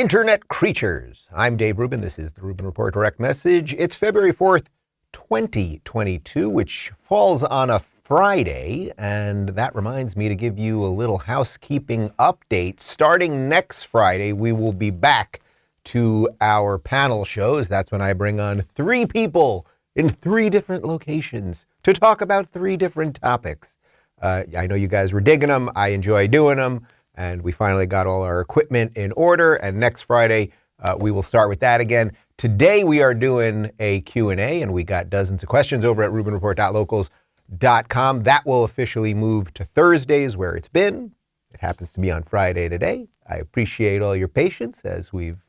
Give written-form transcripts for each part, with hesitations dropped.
Internet creatures. I'm Dave Rubin. This is the Rubin Report Direct Message. It's February 4th, 2022, which falls on a Friday, and that reminds me to give you a little housekeeping update. Starting next Friday, we will be back to our panel shows. That's when I bring on 3 people in 3 different locations to talk about 3 different topics. I know you guys were digging them. I enjoy doing them. And we finally got all our equipment in order. And next Friday, we will start with that again. Today, we are doing a Q&A, and we got dozens of questions over at RubinReport.Locals.com. That will officially move to Thursdays, where it's been. It happens to be on Friday today. I appreciate all your patience as we've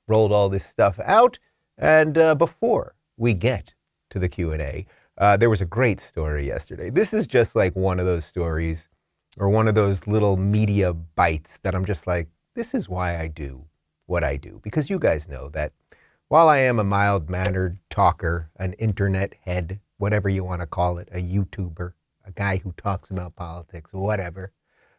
rolled all this stuff out. And before we get to the Q&A, there was a great story yesterday. This is just like one of those stories, or one of those little media bites that I'm just like, this is why I do what I do. Because you guys know that while I am a mild-mannered talker, an internet head, whatever you want to call it, a YouTuber, a guy who talks about politics, whatever,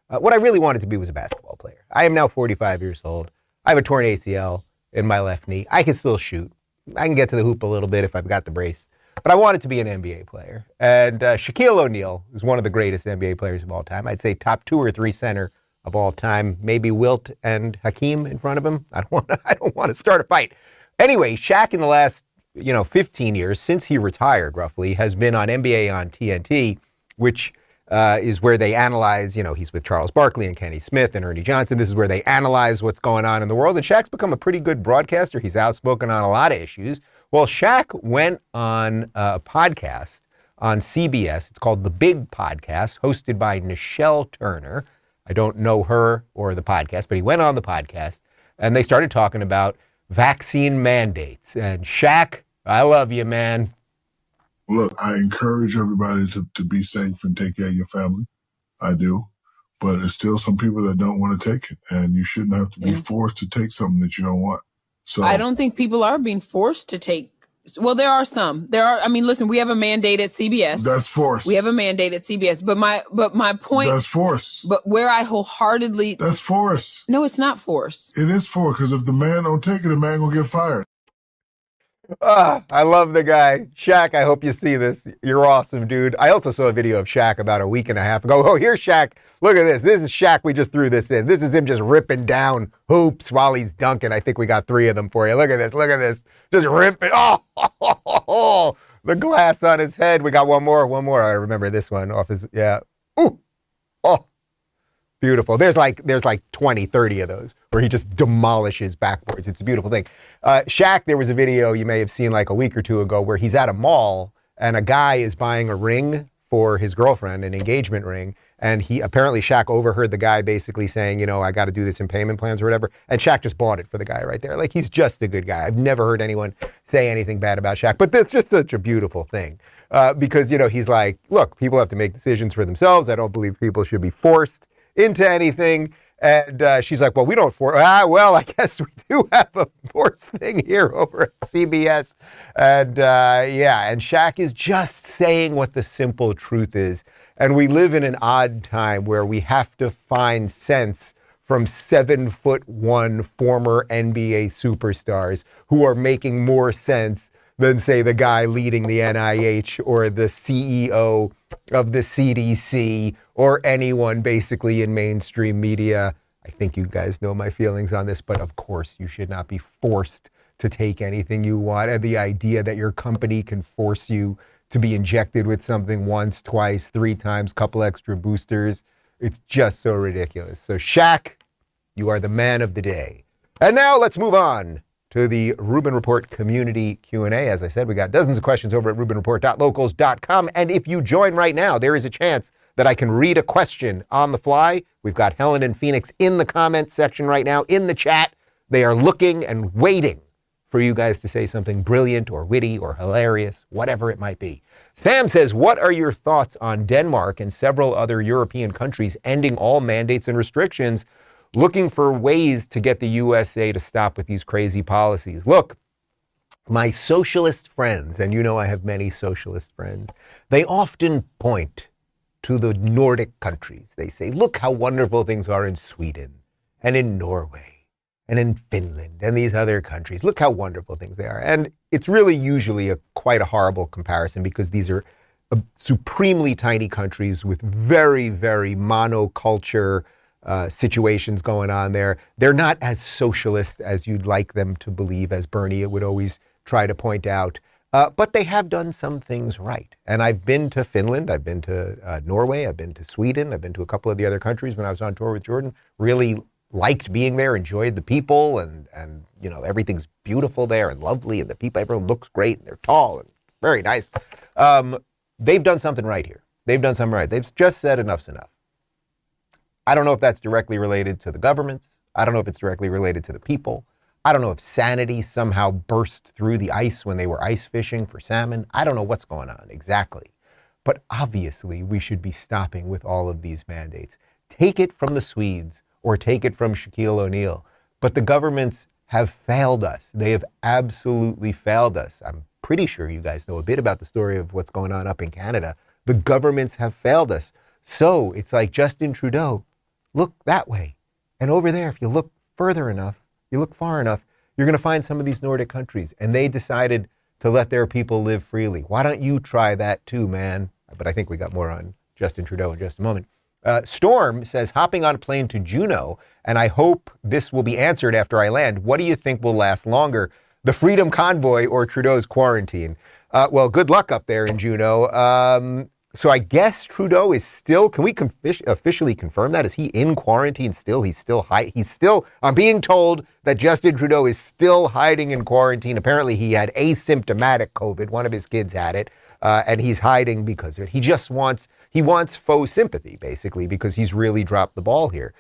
what I really wanted to be was a basketball player. I am now 45 years old. I have a torn ACL in my left knee. I can still shoot. I can get to the hoop a little bit if I've got the brace. But I wanted to be an NBA player. And Shaquille O'Neal is one of the greatest NBA players of all time. I'd say top 2 or 3 center of all time. Maybe Wilt and Hakeem in front of him. I don't want to start a fight. Anyway, Shaq in the last 15 years, since he retired roughly, has been on NBA on TNT, which is where they analyze, he's with Charles Barkley and Kenny Smith and Ernie Johnson. This is where they analyze what's going on in the world. And Shaq's become a pretty good broadcaster. He's outspoken on a lot of issues. Well, Shaq went on a podcast on CBS. It's called The Big Podcast, hosted by Nischelle Turner. I don't know her or the podcast, but he went on the podcast, and they started talking about vaccine mandates. And Shaq, I love you, man. Look, I encourage everybody to be safe and take care of your family. I do. But there's still some people that don't want to take it, and you shouldn't have to be forced to take something that you don't want. So I don't think people are being forced to take. Well, there are some. Listen, we have a mandate at CBS. That's force. We have a mandate at CBS. But my point. That's force. But where I wholeheartedly. That's force. No, it's not force. It is force, because if the man don't take it, the man gonna get fired. I love the guy. Shaq, I hope you see this. You're awesome, dude. I also saw a video of Shaq about a week and a half ago. Oh, here's Shaq. Look at this. This is Shaq. We just threw this in. This is him just ripping down hoops while he's dunking. I think we got 3 of them for you. Look at this. Look at this. Just ripping. Oh, the glass on his head. We got one more. I remember this one off his, yeah. Ooh. Oh. Beautiful. There's like 20, 30 of those where he just demolishes backboards. It's a beautiful thing. Shaq, there was a video you may have seen like a week or 2 ago where he's at a mall and a guy is buying a ring for his girlfriend, an engagement ring. And Shaq overheard the guy basically saying, I got to do this in payment plans or whatever. And Shaq just bought it for the guy right there. Like, he's just a good guy. I've never heard anyone say anything bad about Shaq, but that's just such a beautiful thing. Because, he's like, look, people have to make decisions for themselves. I don't believe people should be forced into anything. And she's like, well, we don't force. Well, I guess we do have a force thing here over at CBS. And and Shaq is just saying what the simple truth is. And we live in an odd time where we have to find sense from 7'1" former NBA superstars who are making more sense than, say, the guy leading the NIH or the CEO of the CDC or anyone basically in mainstream media. I think you guys know my feelings on this, but of course you should not be forced to take anything you want. And the idea that your company can force you to be injected with something once, twice, 3 times, couple extra boosters, it's just so ridiculous. So Shaq, you are the man of the day. And now let's move on to the Rubin Report community Q&A. As I said, we got dozens of questions over at RubinReport.Locals.com. And if you join right now, there is a chance that I can read a question on the fly. We've got Helen and Phoenix in the comments section right now, in the chat. They are looking and waiting for you guys to say something brilliant or witty or hilarious, whatever it might be. Sam says, what are your thoughts on Denmark and several other European countries ending all mandates and restrictions, looking for ways to get the USA to stop with these crazy policies? Look, my socialist friends, and I have many socialist friends, they often point to the Nordic countries. They say, look how wonderful things are in Sweden and in Norway and in Finland and these other countries. Look how wonderful things they are. And it's really usually quite a horrible comparison because these are supremely tiny countries with very, very monoculture situations going on there. They're not as socialist as you'd like them to believe, as Bernie would always try to point out. But they have done some things right. And I've been to Finland, I've been to Norway, I've been to Sweden, I've been to a couple of the other countries when I was on tour with Jordan. Really liked being there, enjoyed the people, and you know, everything's beautiful there and lovely, and the people, everyone looks great, and they're tall and very nice. They've done something right here. They've done something right. They've just said enough's enough. I don't know if that's directly related to the governments. I don't know if it's directly related to the people. I don't know if sanity somehow burst through the ice when they were ice fishing for salmon. I don't know what's going on exactly. But obviously, we should be stopping with all of these mandates. Take it from the Swedes or take it from Shaquille O'Neal. But the governments have failed us. They have absolutely failed us. I'm pretty sure you guys know a bit about the story of what's going on up in Canada. The governments have failed us. So it's like Justin Trudeau, look that way. And over there, if you look further enough, you look far enough, you're going to find some of these Nordic countries. And they decided to let their people live freely. Why don't you try that too, man? But I think we got more on Justin Trudeau in just a moment. Storm says, hopping on a plane to Juneau, and I hope this will be answered after I land. What do you think will last longer, the Freedom Convoy or Trudeau's quarantine? Well, good luck up there in Juneau. So I guess Trudeau is still, can we officially confirm that? Is he in quarantine still? He's still, I'm being told that Justin Trudeau is still hiding in quarantine. Apparently he had asymptomatic COVID. One of his kids had it, and he's hiding because of it. He wants faux sympathy, basically, because he's really dropped the ball here.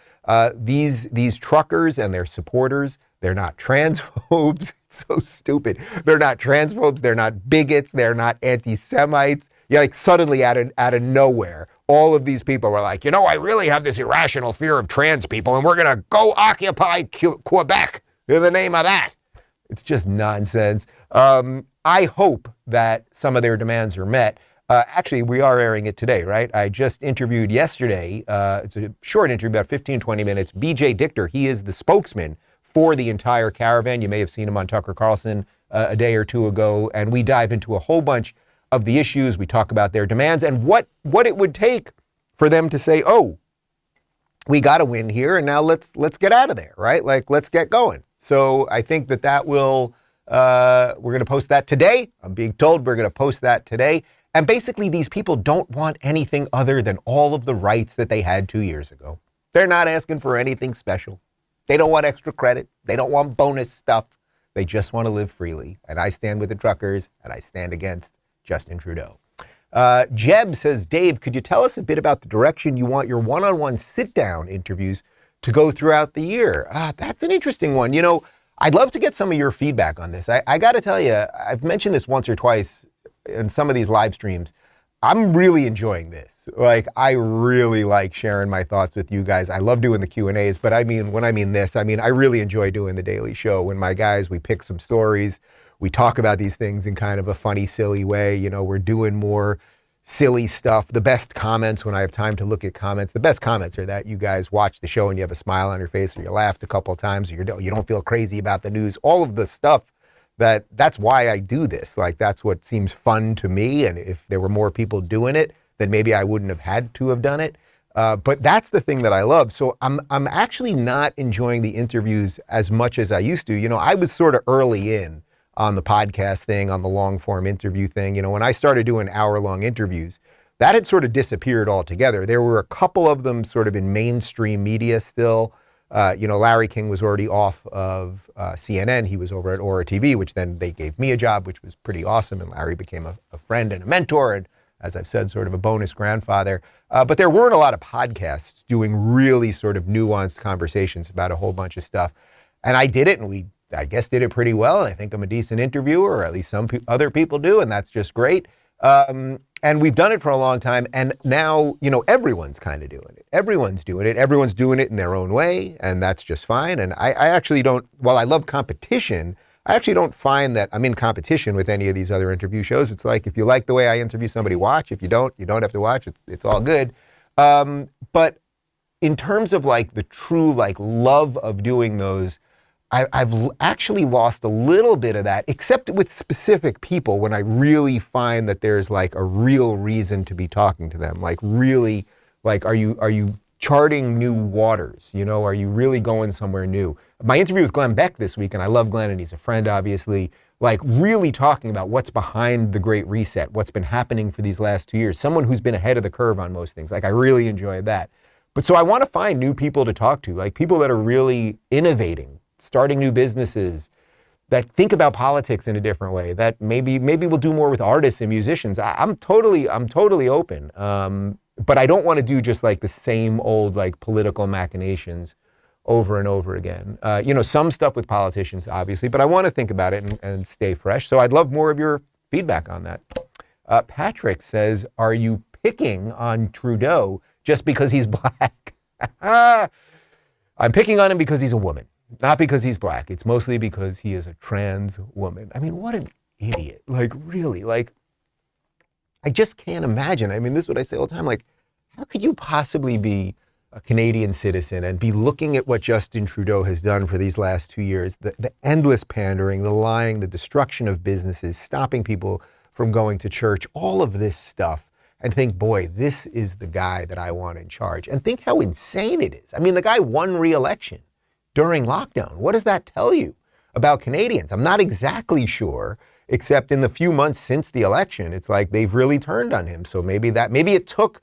These truckers and their supporters, they're not transphobes. It's so stupid. They're not transphobes. They're not bigots. They're not anti-Semites. Yeah, like suddenly out of nowhere, all of these people were like, you know, I really have this irrational fear of trans people, and we're going to go occupy Quebec in the name of that. It's just nonsense. I hope that some of their demands are met. Actually, we are airing it today, right? I just interviewed yesterday. It's a short interview, about 15, 20 minutes. BJ Dichter, he is the spokesman for the entire caravan. You may have seen him on Tucker Carlson a day or two ago. And we dive into a whole bunch of the issues. We talk about their demands and what it would take for them to say, oh, we got to win here, and now let's get out of there, right? Like, let's get going. So I think that will, we're going to post that today. I'm being told we're going to post that today. And basically, these people don't want anything other than all of the rights that they had 2 years ago. They're not asking for anything special. They don't want extra credit. They don't want bonus stuff. They just want to live freely. And I stand with the truckers, and I stand against Justin Trudeau. Jeb says, Dave, could you tell us a bit about the direction you want your one-on-one sit-down interviews to go throughout the year? That's an interesting one. You know, I'd love to get some of your feedback on this. I got to tell you, I've mentioned this once or twice in some of these live streams. I'm really enjoying this. Like, I really like sharing my thoughts with you guys. I love doing the Q&As, but I mean, when I mean this, I mean, I really enjoy doing the Daily Show when my guys, we pick some stories. We talk about these things in kind of a funny, silly way. You know, we're doing more silly stuff. The best comments, when I have time to look at comments, the best comments are that you guys watch the show and you have a smile on your face, or you laughed a couple of times, or you don't feel crazy about the news. All of the stuff that's why I do this. Like, that's what seems fun to me. And if there were more people doing it, then maybe I wouldn't have had to have done it. But that's the thing that I love. So I'm actually not enjoying the interviews as much as I used to. You know, I was sort of early in on the podcast thing, on the long form interview thing. You know, when I started doing hour-long interviews, that had sort of disappeared altogether. There were a couple of them sort of in mainstream media still. You know, Larry King was already off of CNN. He was over at Aura TV, which then they gave me a job, which was pretty awesome. And Larry became a friend and a mentor. And as I've said, sort of a bonus grandfather. But there weren't a lot of podcasts doing really sort of nuanced conversations about a whole bunch of stuff. And I did it, and I guess, did it pretty well. And I think I'm a decent interviewer, or at least some other people do. And that's just great. And we've done it for a long time. And now, you know, everyone's kind of doing it. Everyone's doing it. Everyone's doing it in their own way. And that's just fine. And I actually don't, while I love competition, I actually don't find that I'm in competition with any of these other interview shows. It's like, if you like the way I interview somebody, watch. If you don't have to watch. It's all good. But in terms of like the true like love of doing those, actually lost a little bit of that, except with specific people when I really find that there's like a real reason to be talking to them. Like really, like are you charting new waters? You know, are you really going somewhere new? My interview with Glenn Beck this week, and I love Glenn and he's a friend obviously, like really talking about what's behind the Great Reset, what's been happening for these last 2 years, someone who's been ahead of the curve on most things. Like I really enjoyed that. But so I want to find new people to talk to, like people that are really innovating, starting new businesses, that think about politics in a different way, that maybe we'll do more with artists and musicians. I'm totally open. But I don't want to do just like the same old like political machinations over and over again. You know, some stuff with politicians, obviously, but I want to think about it and stay fresh. So I'd love more of your feedback on that. Patrick says, are you picking on Trudeau just because he's black? I'm picking on him because he's a woman, not because he's black. It's mostly because he is a trans woman. I mean, what an idiot. Like, really, like, I just can't imagine. I mean, this is what I say all the time. Like, how could you possibly be a Canadian citizen and be looking at what Justin Trudeau has done for these last 2 years, the endless pandering, the lying, the destruction of businesses, stopping people from going to church, all of this stuff, and think, boy, this is the guy that I want in charge. And think how insane it is. I mean, the guy won re-election during lockdown. What does that tell you about Canadians? I'm not exactly sure, except in the few months since the election, it's like they've really turned on him. So maybe it took,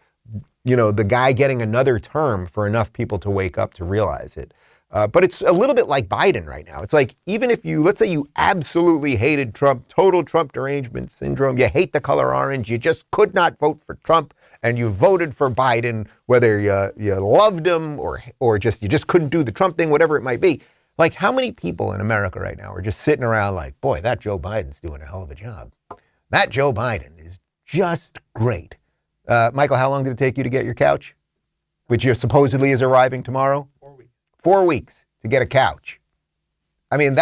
you know, the guy getting another term for enough people to wake up to realize it. But it's a little bit like Biden right now. It's like, even if you, let's say you absolutely hated Trump, total Trump derangement syndrome, you hate the color orange, you just could not vote for Trump, and you voted for Biden, whether you loved him or just, you just couldn't do the Trump thing, whatever it might be. Like, how many people in America right now are just sitting around like, boy, that Joe Biden's doing a hell of a job. That Joe Biden is just great. Michael, how long did it take you to get your couch, which supposedly is arriving tomorrow? 4 weeks. 4 weeks to get a couch. I mean,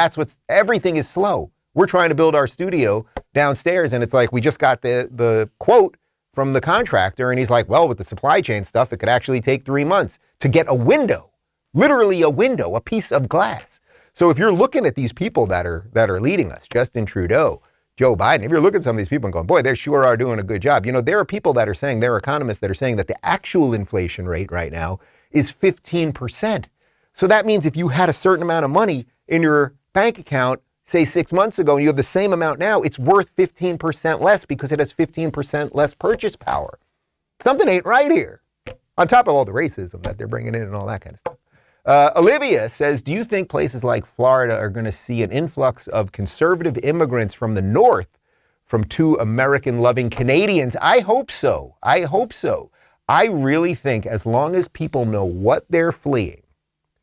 everything is slow. We're trying to build our studio downstairs, and it's like, we just got the quote from the contractor, and he's like, well, with the supply chain stuff, it could actually take 3 months to get a window, literally a window, a piece of glass. So if you're looking at these people that are leading us, Justin Trudeau, Joe Biden, if you're looking at some of these people and going, boy, they sure are doing a good job. You know, there are people that are saying, there are economists that are saying that the actual inflation rate right now is 15%. So that means if you had a certain amount of money in your bank account, say 6 months ago, and you have the same amount now, it's worth 15% less because it has 15% less purchase power. Something ain't right here. On top of all the racism that they're bringing in and all that kind of stuff. Olivia says, do you think places like Florida are going to see an influx of conservative immigrants from the north from two American-loving Canadians? I hope so. I hope so. I really think as long as people know what they're fleeing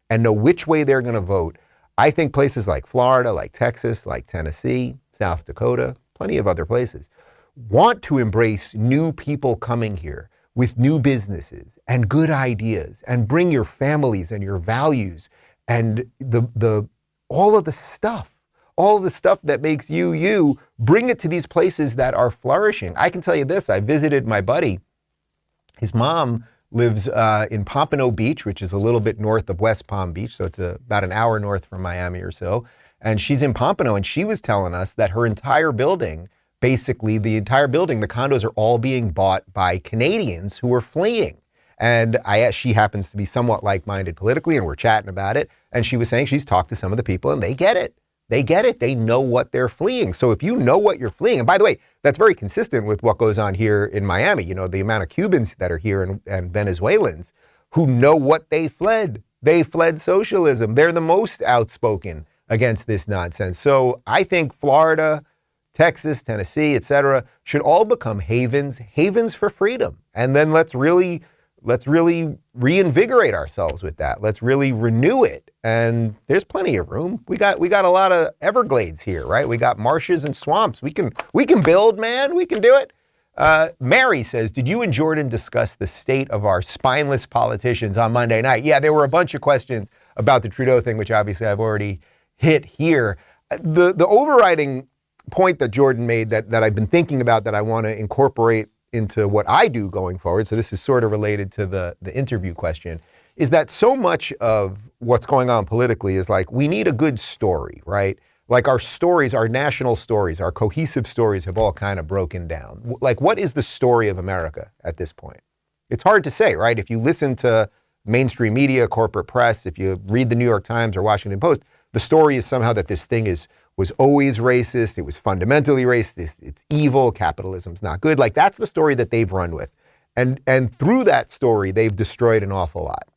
and know which way they're going to vote, I think places like Florida, like Texas, like Tennessee, South Dakota, plenty of other places, want to embrace new people coming here with new businesses and good ideas, and bring your families and your values and all of the stuff that makes you, bring it to these places that are flourishing. I can tell you this, I visited my buddy. His mom lives in Pompano Beach, which is a little bit north of West Palm Beach, so it's about an hour north from Miami or so. And she's in Pompano, and she was telling us that her entire building, basically the entire building, the condos are all being bought by Canadians who are fleeing. And she happens to be somewhat like-minded politically, and we're chatting about it. And she was saying she's talked to some of the people, and they get it. They get it. They know what they're fleeing. So if you know what you're fleeing, and by the way, that's very consistent with what goes on here in Miami. You know, the amount of Cubans that are here and Venezuelans who know what they fled. They fled socialism. They're the most outspoken against this nonsense. So I think Florida, Texas, Tennessee, et cetera, should all become havens for freedom. And then let's really reinvigorate ourselves with that. Let's really renew it. And there's plenty of room. We got a lot of Everglades here, right? We got marshes and swamps. We can build, man. We can do it. Mary says, did you and Jordan discuss the state of our spineless politicians on Monday night? Yeah, there were a bunch of questions about the Trudeau thing, which obviously I've already hit here. The overriding point that Jordan made that I've been thinking about, that I want to incorporate into what I do going forward, so this is sort of related to the interview question, is that so much of what's going on politically is like, we need a good story, right? Like our stories, our national stories, our cohesive stories have all kind of broken down. Like, what is the story of America at this point? It's hard to say, right? If you listen to mainstream media, corporate press, if you read the New York Times or Washington Post, the story is somehow that this thing was always racist. It was fundamentally racist. It's evil. Capitalism's not good. Like, that's the story that they've run with. And through that story, they've destroyed an awful lot.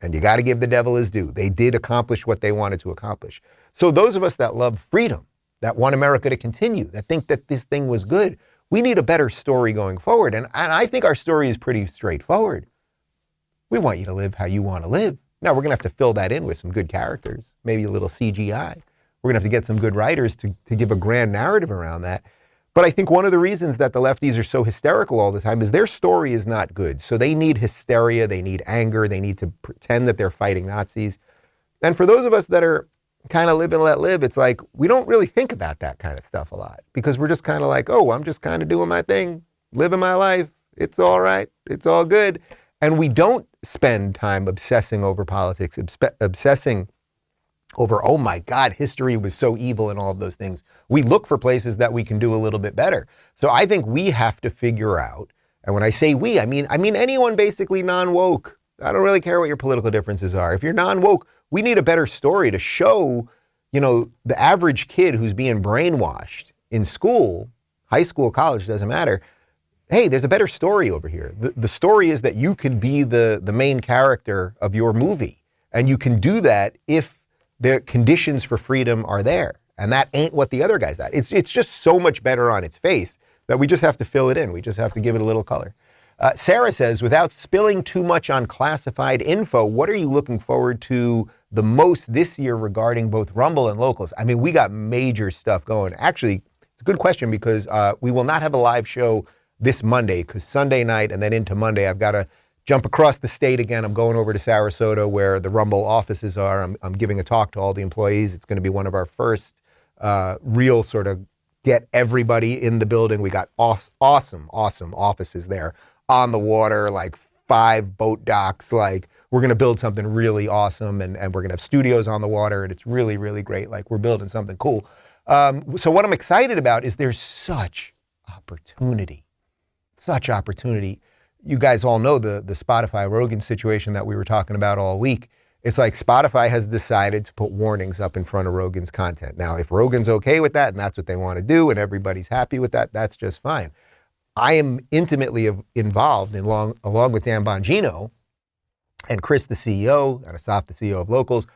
And you got to give the devil his due. They did accomplish what they wanted to accomplish. So those of us that love freedom, that want America to continue, that think that this thing was good, we need a better story going forward. And I think our story is pretty straightforward. We want you to live how you want to live. Now, we're going to have to fill that in with some good characters, maybe a little CGI. We're going to have to get some good writers to give a grand narrative around that. But I think one of the reasons that the lefties are so hysterical all the time is their story is not good. So they need hysteria, they need anger, they need to pretend that they're fighting Nazis. And for those of us that are kind of live and let live, it's like, we don't really think about that kind of stuff a lot because we're just kind of like, oh, I'm just kind of doing my thing, living my life. It's all right. It's all good. And we don't spend time obsessing over politics, obsessing over, oh my God, history was so evil and all of those things. We look for places that we can do a little bit better. So I think we have to figure out, and when I say we, I mean anyone basically non-woke. I don't really care what your political differences are. If you're non-woke, we need a better story to show, the average kid who's being brainwashed in school, high school, college, doesn't matter. Hey, there's a better story over here. The story is that you can be the main character of your movie. And you can do that if the conditions for freedom are there. And that ain't what the other guy's at. It's just so much better on its face that we just have to fill it in. We just have to give it a little color. Sarah says, without spilling too much on classified info, what are you looking forward to the most this year regarding both Rumble and Locals? I mean, we got major stuff going. Actually, it's a good question because we will not have a live show this Monday because Sunday night and then into Monday, I've got to jump across the state again. I'm going over to Sarasota where the Rumble offices are. I'm giving a talk to all the employees. It's going to be one of our first real sort of get everybody in the building. We got awesome offices there on the water, like 5 boat docks. Like, we're going to build something really awesome and we're going to have studios on the water and it's really, really great. Like, we're building something cool. So what I'm excited about is there's such opportunity. You guys all know the Spotify Rogan situation that we were talking about all week. It's like Spotify has decided to put warnings up in front of Rogan's content. Now, if Rogan's okay with that and that's what they want to do and everybody's happy with that, that's just fine. I am intimately involved along with Dan Bongino and Chris, the CEO, and Asaf, the CEO of Locals,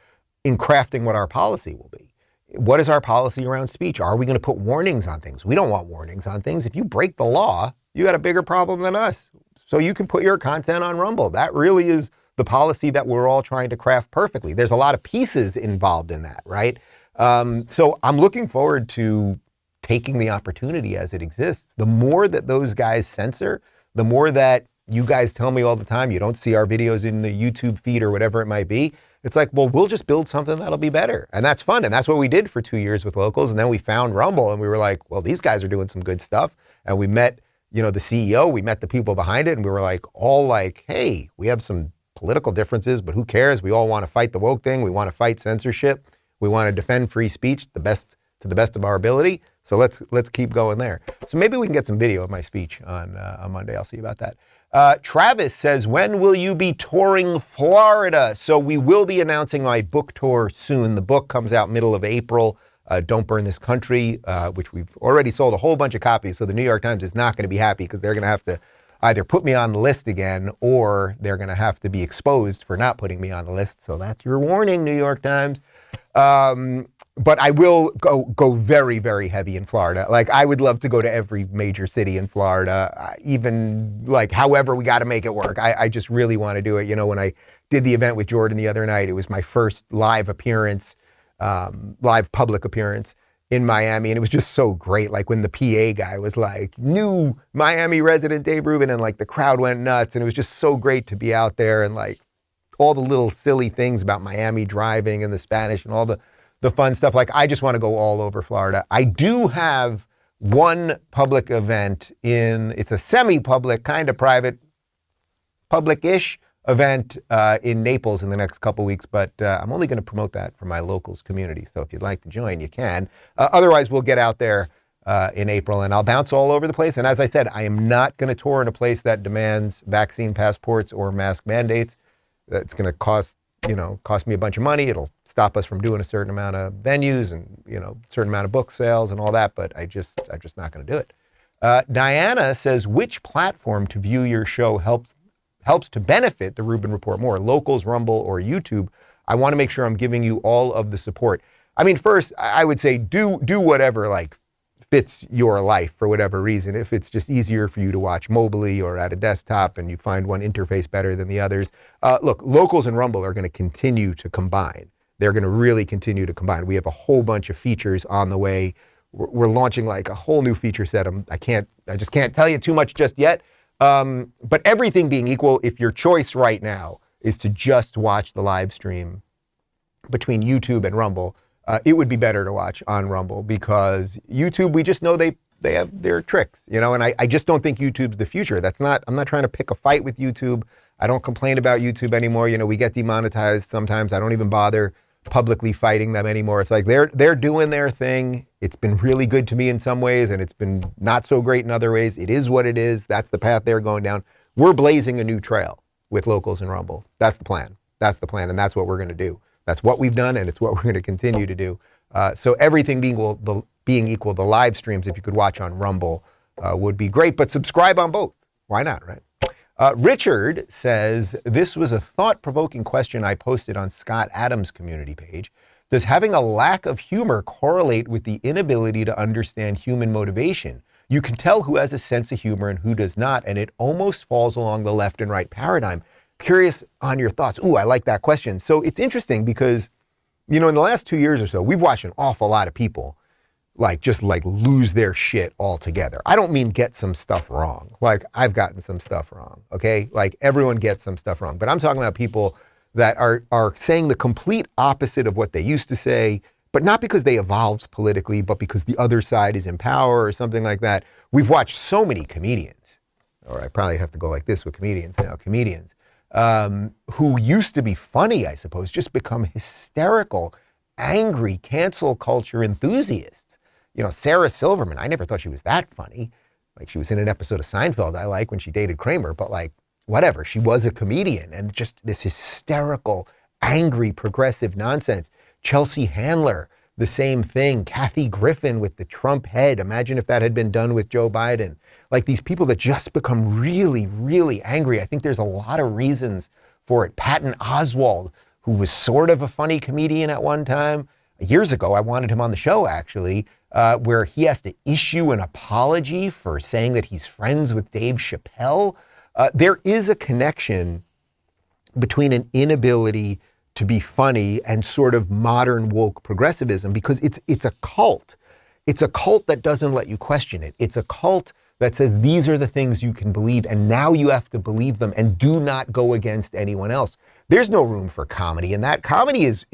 in crafting what our policy will be. What is our policy around speech? Are we going to put warnings on things? We don't want warnings on things. If you break the law, you got a bigger problem than us. So you can put your content on Rumble. That really is the policy that we're all trying to craft perfectly. There's a lot of pieces involved in that, right? So I'm looking forward to taking the opportunity as it exists. The more that those guys censor, the more that you guys tell me all the time, you don't see our videos in the YouTube feed or whatever it might be. It's like, well, we'll just build something that'll be better. And that's fun. And that's what we did for 2 years with Locals. And then we found Rumble and we were like, well, these guys are doing some good stuff. And we met, the CEO, we met the people behind it. And we were like, all like, hey, we have some political differences, but who cares? We all want to fight the woke thing. We want to fight censorship. We want to defend free speech to the best of our ability. So let's keep going there. So maybe we can get some video of my speech on Monday. I'll see about that. Travis says, when will you be touring Florida? So we will be announcing my book tour soon. The book comes out middle of April. Don't Burn This Country, which we've already sold a whole bunch of copies. So the New York Times is not going to be happy because they're going to have to either put me on the list again or they're going to have to be exposed for not putting me on the list. So that's your warning, New York Times. But I will go very, very heavy in Florida. Like, I would love to go to every major city in Florida, even like however we got to make it work. I just really want to do it. When I did the event with Jordan the other night, it was my first live public appearance in Miami. And it was just so great. Like when the PA guy was like, new Miami resident Dave Rubin, and like the crowd went nuts. And it was just so great to be out there and like all the little silly things about Miami driving and the Spanish and all the fun stuff. Like, I just want to go all over Florida. I do have one public event it's a semi-public, kind of private, public-ish event in Naples in the next couple weeks, but I'm only going to promote that for my locals community. So if you'd like to join, you can. Otherwise, we'll get out there in April, and I'll bounce all over the place. And as I said, I am not going to tour in a place that demands vaccine passports or mask mandates. That's going to cost me a bunch of money. It'll stop us from doing a certain amount of venues and, certain amount of book sales and all that, but I'm just not going to do it. Diana says, which platform to view your show helps to benefit the Rubin Report more, Locals, Rumble, or YouTube? I want to make sure I'm giving you all of the support. I mean, first, I would say do whatever fits your life for whatever reason. If it's just easier for you to watch mobily or at a desktop and you find one interface better than the others. Look, Locals and Rumble are going to continue to combine. They're going to really continue to combine. We have a whole bunch of features on the way. We're launching a whole new feature set. I just can't tell you too much just yet. But everything being equal, if your choice right now is to just watch the live stream between YouTube and Rumble, it would be better to watch on Rumble, because YouTube, we just know they have their tricks, and I just don't think YouTube's the future. I'm not trying to pick a fight with YouTube. I don't complain about YouTube anymore. We get demonetized sometimes. I don't even bother publicly fighting them anymore. It's like they're doing their thing. It's been really good to me in some ways, and it's been not so great in other ways. It is what it is. That's the path they're going down. We're blazing a new trail with Locals and Rumble. That's the plan. And that's what we're going to do. That's what we've done, and it's what we're going to continue to do. So everything being equal, the live streams, if you could watch on Rumble, would be great. But subscribe on both. Why not, right? Richard says, this was a thought-provoking question I posted on Scott Adams' community page. Does having a lack of humor correlate with the inability to understand human motivation? You can tell who has a sense of humor and who does not, and it almost falls along the left and right paradigm. Curious on your thoughts. Ooh, I like that question. So it's interesting because, in the last 2 years or so, we've watched an awful lot of people just lose their shit altogether. I don't mean get some stuff wrong. I've gotten some stuff wrong, okay? Everyone gets some stuff wrong. But I'm talking about people that are saying the complete opposite of what they used to say, but not because they evolved politically, but because the other side is in power or something like that. We've watched so many comedians, or I probably have to go like this with comedians now, who used to be funny, I suppose, just become hysterical, angry, cancel culture enthusiasts. Sarah Silverman, I never thought she was that funny. She was in an episode of Seinfeld I like when she dated Kramer, but whatever. She was a comedian, and just this hysterical, angry, progressive nonsense. Chelsea Handler, the same thing. Kathy Griffin with the Trump head. Imagine if that had been done with Joe Biden. These people that just become really, really angry. I think there's a lot of reasons for it. Patton Oswalt, who was sort of a funny comedian at one time. Years ago, I wanted him on the show, actually, where he has to issue an apology for saying that he's friends with Dave Chappelle. There is a connection between an inability to be funny and sort of modern woke progressivism, because it's a cult. It's a cult that doesn't let you question it. It's a cult that says these are the things you can believe, and now you have to believe them and do not go against anyone else. There's no room for comedy, and that comedy is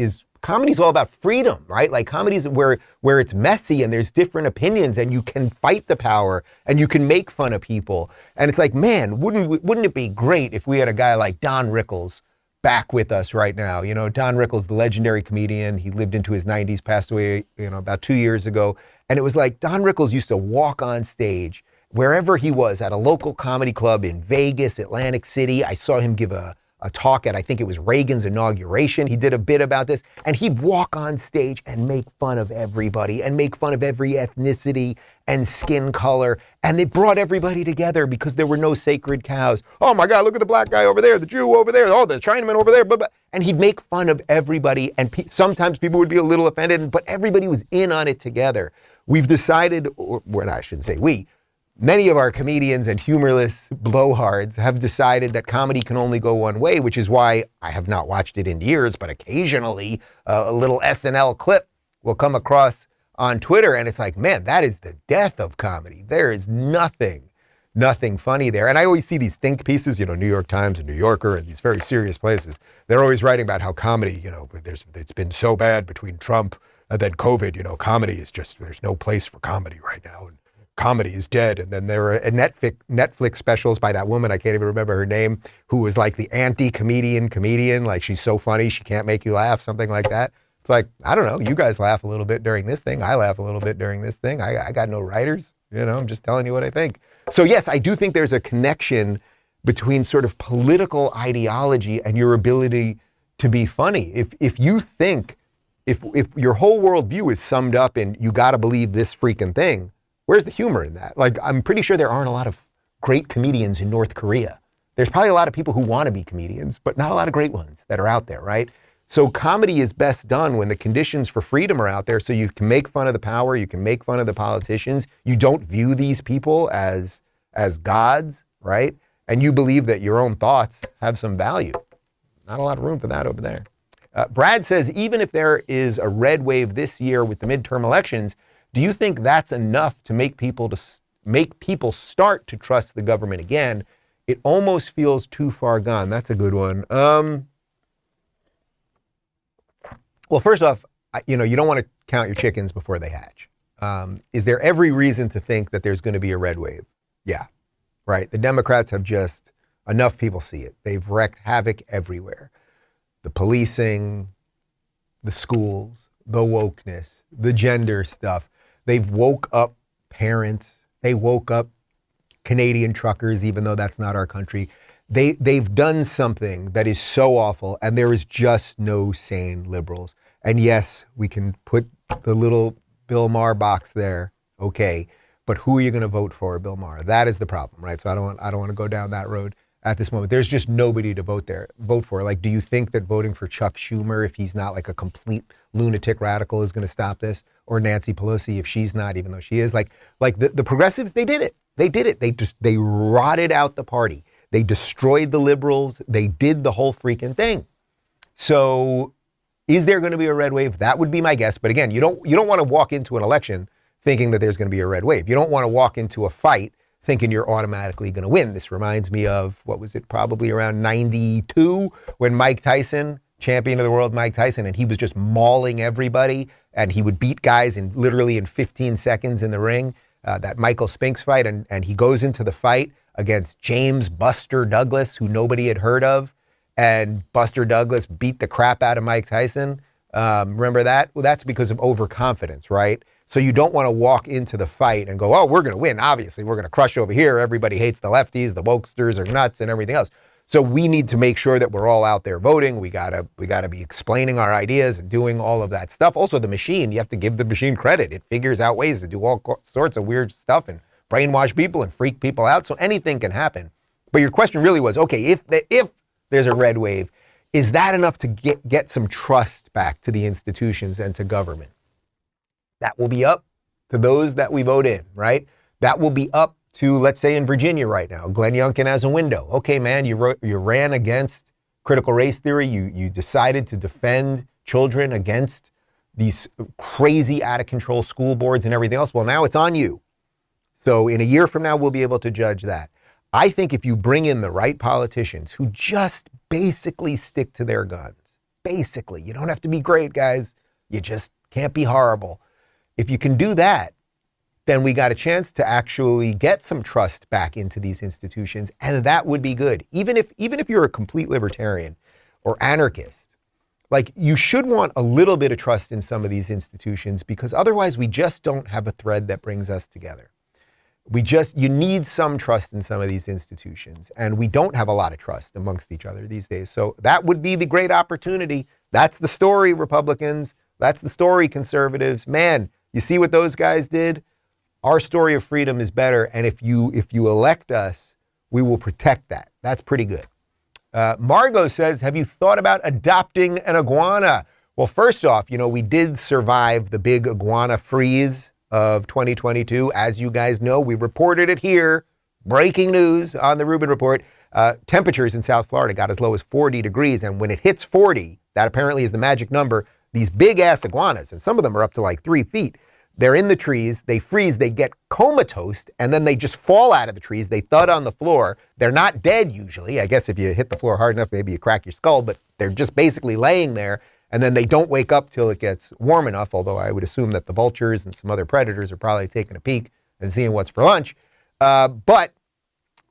comedy's all about freedom, right? Comedy's where it's messy and there's different opinions and you can fight the power and you can make fun of people. And it's man, wouldn't it be great if we had a guy like Don Rickles back with us right now? Don Rickles, the legendary comedian, he lived into his 90s, passed away, about 2 years ago. And it was Don Rickles used to walk on stage wherever he was, at a local comedy club in Vegas, Atlantic City. I saw him give a talk at, I think it was Reagan's inauguration. He did a bit about this, and he'd walk on stage and make fun of everybody and make fun of every ethnicity and skin color. And they brought everybody together because there were no sacred cows. Oh my God, look at the black guy over there, the Jew over there, oh, the Chinaman over there. Blah, blah. And he'd make fun of everybody. And sometimes people would be a little offended, but everybody was in on it together. We've decided, or well, I shouldn't say we, many of our comedians and humorless blowhards have decided that comedy can only go one way, which is why I have not watched it in years, but occasionally a little SNL clip will come across on Twitter, and it's man, that is the death of comedy. There is nothing funny there. And I always see these think pieces, New York Times and New Yorker and these very serious places. They're always writing about how comedy, it's been so bad between Trump and then COVID, comedy is just, there's no place for comedy right now. And comedy is dead. And then there were Netflix specials by that woman, I can't even remember her name, who was like the anti-comedian, like she's so funny, she can't make you laugh, something like that. It's like, I don't know, you guys laugh a little bit during this thing. I laugh a little bit during this thing. I got no writers, I'm just telling you what I think. So yes, I do think there's a connection between sort of political ideology and your ability to be funny. If you think, if your whole worldview is summed up in you got to believe this freaking thing, where's the humor in that? Like, I'm pretty sure there aren't a lot of great comedians in North Korea. There's probably a lot of people who want to be comedians, but not a lot of great ones that are out there, right? So comedy is best done when the conditions for freedom are out there, so you can make fun of the power, you can make fun of the politicians. You don't view these people as gods, right? And you believe that your own thoughts have some value. Not a lot of room for that over there. Brad says, even if there is a red wave this year with the midterm elections, do you think that's enough to make people start to trust the government again? It almost feels too far gone. That's a good one. Well, first off, you don't want to count your chickens before they hatch. Is there every reason to think that there's going to be a red wave? Yeah, right. The Democrats have just, enough people see it. They've wreaked havoc everywhere. The policing, the schools, the wokeness, the gender stuff. They've woke up parents. They woke up Canadian truckers, even though that's not our country. They've done something that is so awful, and there is just no sane liberals. And yes, we can put the little Bill Maher box there, okay, but who are you going to vote for, Bill Maher? That is the problem, right? So I don't want to go down that road at this moment. There's just nobody to vote for. Like, do you think that voting for Chuck Schumer, if he's not like a complete lunatic radical, is going to stop this? Or Nancy Pelosi, if she's not, even though she is? Like the progressives, they did it. They rotted out the party. They destroyed the liberals. They did the whole freaking thing. So is there going to be a red wave? That would be my guess. But again, you don't want to walk into an election thinking that there's going to be a red wave. You don't want to walk into a fight thinking you're automatically going to win. This reminds me of, what was it, probably around 92, when Mike Tyson, champion of the world Mike Tyson, and he was just mauling everybody, and he would beat guys literally in 15 seconds in the ring, that Michael Spinks fight, and he goes into the fight against James Buster Douglas, who nobody had heard of, and Buster Douglas beat the crap out of Mike Tyson. Remember that? Well, that's because of overconfidence, right? So you don't want to walk into the fight and go, oh, we're going to win. Obviously, we're going to crush over here. Everybody hates the lefties. The wokesters are nuts and everything else. So we need to make sure that we're all out there voting. We gotta be explaining our ideas and doing all of that stuff. Also, the machine, you have to give the machine credit. It figures out ways to do all sorts of weird stuff and brainwash people and freak people out. So anything can happen. But your question really was, okay, if there's a red wave, is that enough to get some trust back to the institutions and to government? That will be up to those that we vote in, right? That will be up to, let's say in Virginia right now, Glenn Youngkin has a window. Okay, man, you ran against critical race theory. You decided to defend children against these crazy out of control school boards and everything else. Well, now it's on you. So in a year from now, we'll be able to judge that. I think if you bring in the right politicians who just basically stick to their guns, basically, you don't have to be great, guys. You just can't be horrible. If you can do that, then we got a chance to actually get some trust back into these institutions, and that would be good. Even if you're a complete libertarian or anarchist, like, you should want a little bit of trust in some of these institutions, because otherwise we just don't have a thread that brings us together. You need some trust in some of these institutions, and we don't have a lot of trust amongst each other these days. So that would be the great opportunity. That's the story, Republicans. That's the story, conservatives. Man, you see what those guys did? Our story of freedom is better, and if you elect us, we will protect that. That's pretty good. Margot says, have you thought about adopting an iguana? Well, first off, we did survive the big iguana freeze of 2022. As you guys know, we reported it here. Breaking news on the Rubin Report. Temperatures in South Florida got as low as 40 degrees, and when it hits 40, that apparently is the magic number, these big-ass iguanas, and some of them are up to like 3 feet, they're in the trees, they freeze, they get comatose, and then they just fall out of the trees. They thud on the floor. They're not dead usually. I guess if you hit the floor hard enough, maybe you crack your skull, but they're just basically laying there, and then they don't wake up till it gets warm enough, although I would assume that the vultures and some other predators are probably taking a peek and seeing what's for lunch. But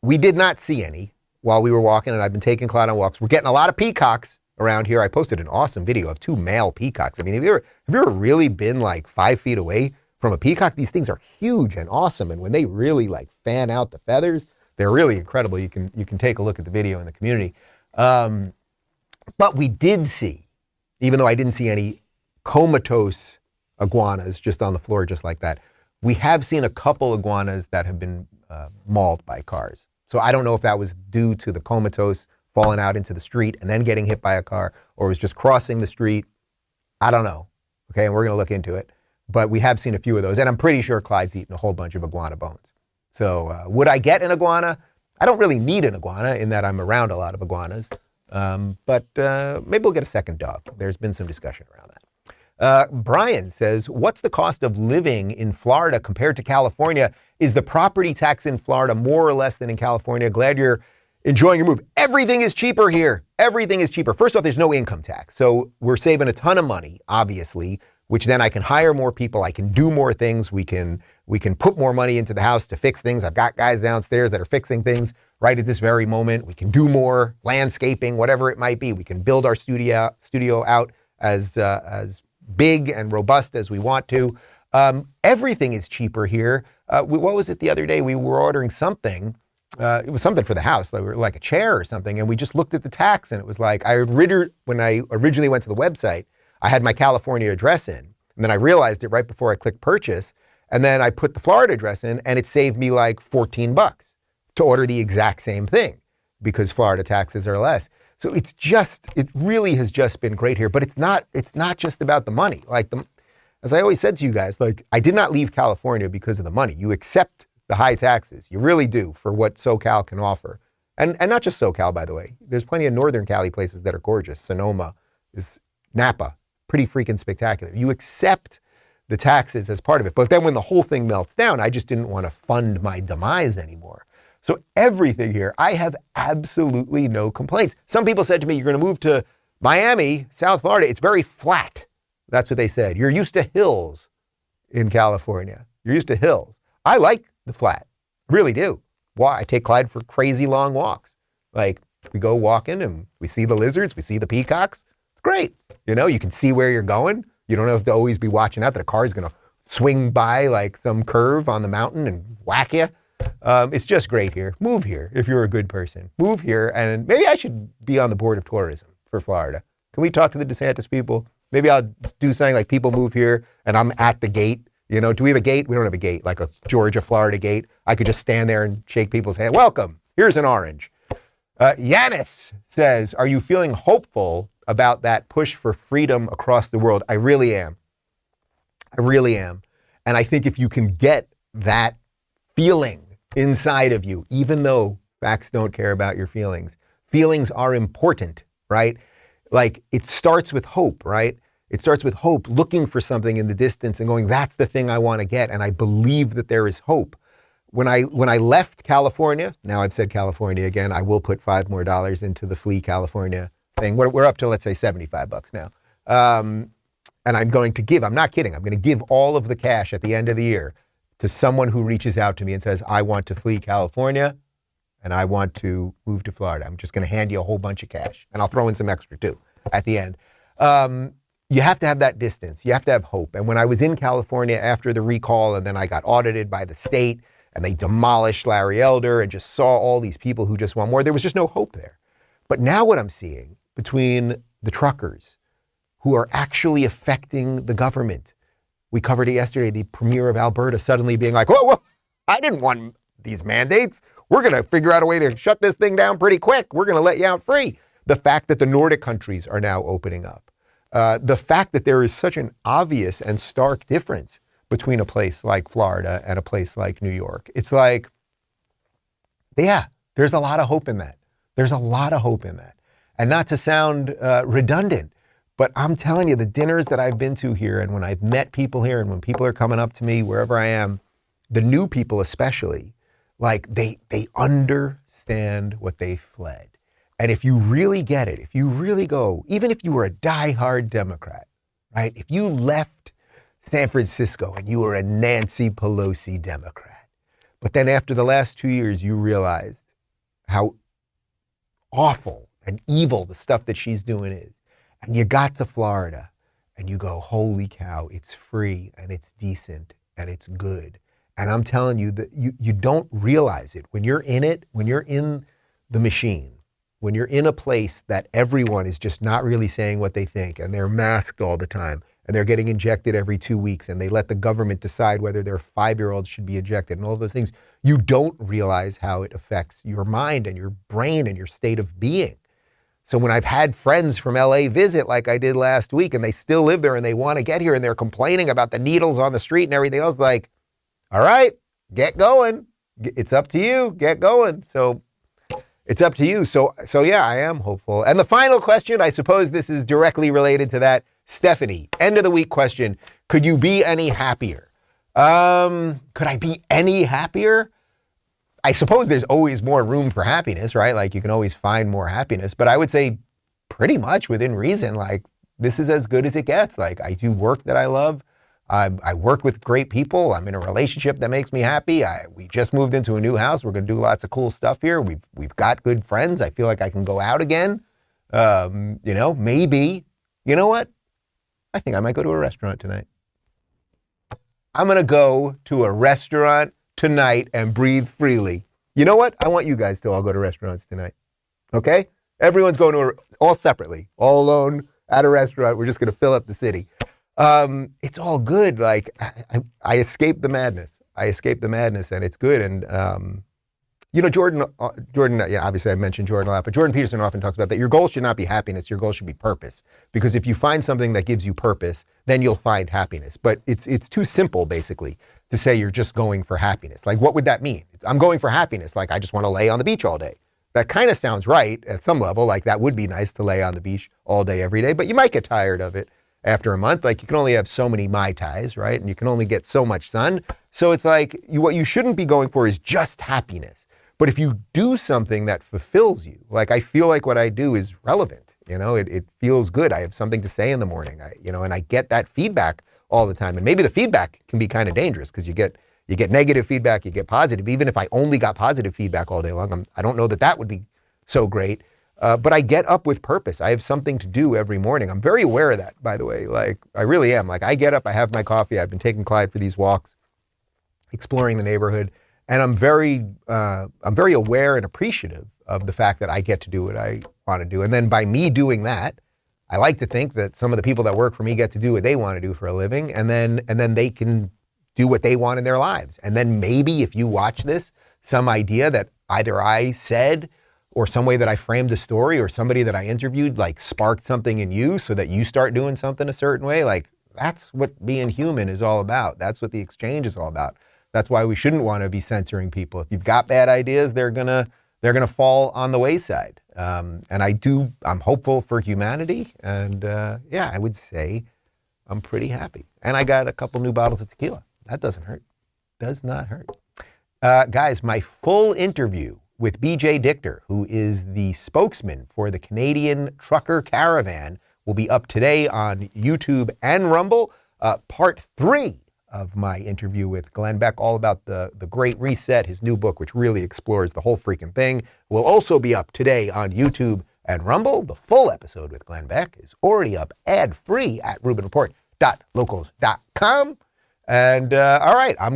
we did not see any while we were walking, and I've been taking Clyde on walks. We're getting a lot of peacocks around here. I posted an awesome video of 2 male peacocks. I mean, have you ever really been like 5 feet away from a peacock? These things are huge and awesome, and when they really like fan out the feathers, they're really incredible. You can take a look at the video in the community. But we did see, even though I didn't see any comatose iguanas just on the floor just like that, we have seen a couple iguanas that have been mauled by cars. So I don't know if that was due to the comatose falling out into the street and then getting hit by a car, or was just crossing the street. I don't know. Okay, and we're going to look into it. But we have seen a few of those, and I'm pretty sure Clyde's eaten a whole bunch of iguana bones. So would I get an iguana? I don't really need an iguana in that I'm around a lot of iguanas. But maybe we'll get a second dog. There's been some discussion around that. Brian says, what's the cost of living in Florida compared to California? Is the property tax in Florida more or less than in California? Glad you're enjoying your move. Everything is cheaper here. Everything is cheaper. First off, there's no income tax. So we're saving a ton of money, obviously, which then I can hire more people. I can do more things. We can put more money into the house to fix things. I've got guys downstairs that are fixing things right at this very moment. We can do more landscaping, whatever it might be. We can build our studio out as big and robust as we want to. Everything is cheaper here. What was it the other day? We were ordering something. It was something for the house, like a chair or something. And we just looked at the tax, and it was like, when I originally went to the website, I had my California address in, and then I realized it right before I clicked purchase. And then I put the Florida address in, and it saved me like $14 to order the exact same thing because Florida taxes are less. So it really has just been great here, but it's not just about the money. As I always said to you guys, I did not leave California because of the money. You accept the high taxes. You really do, for what SoCal can offer. And not just SoCal, by the way. There's plenty of Northern Cali places that are gorgeous. Sonoma, Napa, pretty freaking spectacular. You accept the taxes as part of it. But then when the whole thing melts down, I just didn't want to fund my demise anymore. So everything here, I have absolutely no complaints. Some people said to me, you're going to move to Miami, South Florida. It's very flat. That's what they said. You're used to hills in California. You're used to hills. I like the flat. I really do. Why? I take Clyde for crazy long walks. We go walking and we see the lizards, we see the peacocks. It's great. You can see where you're going. You don't have to always be watching out that a car is going to swing by like some curve on the mountain and whack you. It's just great here. Move here if you're a good person. Move here, and maybe I should be on the board of tourism for Florida. Can we talk to the DeSantis people? Maybe I'll do something like people move here and I'm at the gate. Do we have a gate? We don't have a gate, like a Georgia, Florida gate. I could just stand there and shake people's hand. Welcome. Here's an orange. Yanis says, are you feeling hopeful about that push for freedom across the world? I really am. I really am. And I think if you can get that feeling inside of you, even though facts don't care about your feelings are important, right? It starts with hope, right? It starts with hope, looking for something in the distance and going, that's the thing I want to get. And I believe that there is hope. When I left California, now I've said California again, I will put $5 more into the Flee California thing. We're up to, let's say, $75 now. And I'm going to give, I'm not kidding, I'm going to give all of the cash at the end of the year to someone who reaches out to me and says, I want to flee California and I want to move to Florida. I'm just going to hand you a whole bunch of cash, and I'll throw in some extra too at the end. You have to have that distance. You have to have hope. And when I was in California after the recall, and then I got audited by the state, and they demolished Larry Elder and just saw all these people who just want more, there was just no hope there. But now what I'm seeing between the truckers who are actually affecting the government, we covered it yesterday, the premier of Alberta suddenly being like, whoa, I didn't want these mandates. We're going to figure out a way to shut this thing down pretty quick. We're going to let you out free. The fact that the Nordic countries are now opening up. The fact that there is such an obvious and stark difference between a place like Florida and a place like New York. It's like, yeah, there's a lot of hope in that. There's a lot of hope in that. And not to sound redundant, but I'm telling you, the dinners that I've been to here, and when I've met people here, and when people are coming up to me wherever I am, the new people especially, they understand what they fled. And if you really get it, if you really go, even if you were a diehard Democrat, right? If you left San Francisco and you were a Nancy Pelosi Democrat, But then after the last 2 years, you realized how awful and evil the stuff that she's doing is. And you got to Florida and you go, holy cow, it's free and it's decent and it's good. And I'm telling you that you don't realize it. When you're in it, when you're in the machine, when you're in a place that everyone is just not really saying what they think and they're masked all the time and they're getting injected every 2 weeks and they let the government decide whether their 5-year-olds should be injected and all those things, you don't realize how it affects your mind and your brain and your state of being. So when I've had friends from LA visit like I did last week and they still live there and they want to get here and they're complaining about the needles on the street and everything else, like, all right, get going. It's up to you. Get going. So it's up to you. So yeah, I am hopeful. And the final question, I suppose this is directly related to that. Stephanie, end of the week question. Could you be any happier? Could I be any happier? I suppose there's always more room for happiness, right? Like you can always find more happiness, but I would say pretty much within reason, like this is as good as it gets. Like I do work that I love. I work with great people. I'm in a relationship that makes me happy. We just moved into a new house. We're going to do lots of cool stuff here. We've got good friends. I feel like I can go out again. Maybe, you know what? I think I might go to a restaurant tonight. I'm going to go to a restaurant tonight and breathe freely. You know what? I want you guys to all go to restaurants tonight. Okay? Everyone's going to all separately, all alone at a restaurant. We're just going to fill up the city. It's all good. Like I escaped the madness. And it's good. And, Jordan, obviously I mentioned Jordan a lot, but Jordan Peterson often talks about that. Your goal should not be happiness. Your goal should be purpose. Because if you find something that gives you purpose, then you'll find happiness. But it's too simple, basically, to say you're just going for happiness. Like, what would that mean? I'm going for happiness. Like, I just want to lay on the beach all day. That kind of sounds right at some level. Like, that would be nice to lay on the beach all day, every day. But you might get tired of it after a month. Like, you can only have so many Mai Tais, right? And you can only get so much sun. So it's like, what you shouldn't be going for is just happiness. But if you do something that fulfills you, like I feel like what I do is relevant, it feels good. I have something to say in the morning, and I get that feedback all the time. And maybe the feedback can be kind of dangerous because you get negative feedback, you get positive. Even if I only got positive feedback all day long, I don't know that would be so great. But I get up with purpose. I have something to do every morning. I'm very aware of that, by the way. Like I really am. Like I get up, I have my coffee. I've been taking Clyde for these walks, exploring the neighborhood. And I'm very aware and appreciative of the fact that I get to do what I want to do. And then by me doing that, I like to think that some of the people that work for me get to do what they want to do for a living. And then they can do what they want in their lives. And then maybe if you watch this, some idea that either I said or some way that I framed a story or somebody that I interviewed, like sparked something in you so that you start doing something a certain way. Like that's what being human is all about. That's what the exchange is all about. That's why we shouldn't want to be censoring people. If you've got bad ideas, they're gonna fall on the wayside. And I'm hopeful for humanity. And I would say I'm pretty happy. And I got a couple new bottles of tequila. That doesn't hurt. Does not hurt. Guys, my full interview with BJ Dichter, who is the spokesman for the Canadian Trucker Caravan, will be up today on YouTube and Rumble. Part 3 of my interview with Glenn Beck, all about the Great Reset, his new book, which really explores the whole freaking thing, will also be up today on YouTube and Rumble. The full episode with Glenn Beck is already up ad-free at rubinreport.locals.com. And all right, I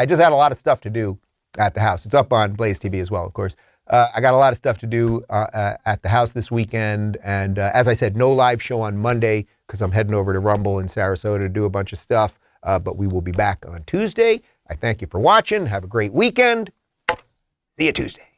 just had a lot of stuff to do at the house. It's up on BlazeTV as well, of course. I got a lot of stuff to do at the house this weekend. And as I said, no live show on Monday because I'm heading over to Rumble in Sarasota to do a bunch of stuff. But we will be back on Tuesday. I thank you for watching. Have a great weekend. See you Tuesday.